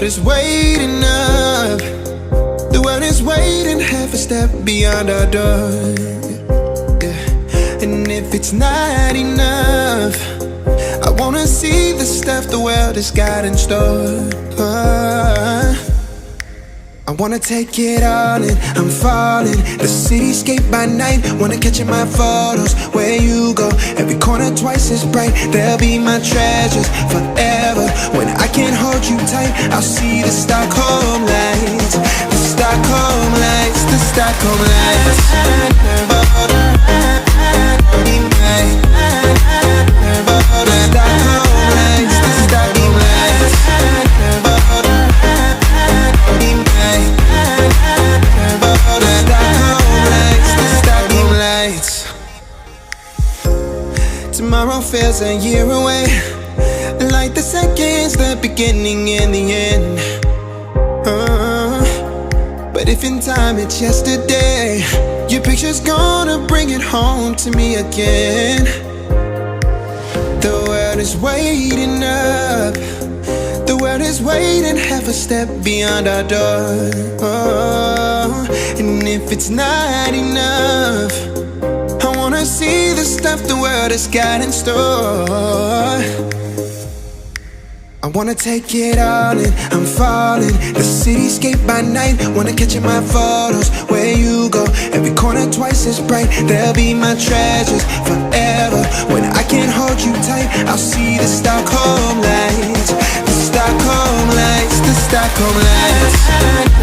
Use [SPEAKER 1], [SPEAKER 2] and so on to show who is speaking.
[SPEAKER 1] is waiting up. The world is waiting half a step beyond our door. Yeah. And if it's not enough, I wanna see the stuff the world has got in store. I wanna take it all in, I'm falling. The cityscape by night, wanna catch in my photos. Where you go, every corner twice as bright. They'll be my treasures forever. When I can't hold you tight, I'll see the Stockholm lights. The Stockholm lights, the Stockholm lights. Tomorrow feels a year away, like the seconds, the beginning and the end. But if in time it's yesterday, your picture's gonna bring it home to me again. The world is waiting up. The world is waiting half a step beyond our door. And if it's not enough, I wanna see the stuff the world has got in store. I wanna take it all in, I'm falling. The cityscape by night, wanna catch in my photos. Where you go, every corner twice as bright. They'll be my treasures forever. When I can't hold you tight, I'll see the Stockholm lights. The Stockholm lights, the Stockholm lights.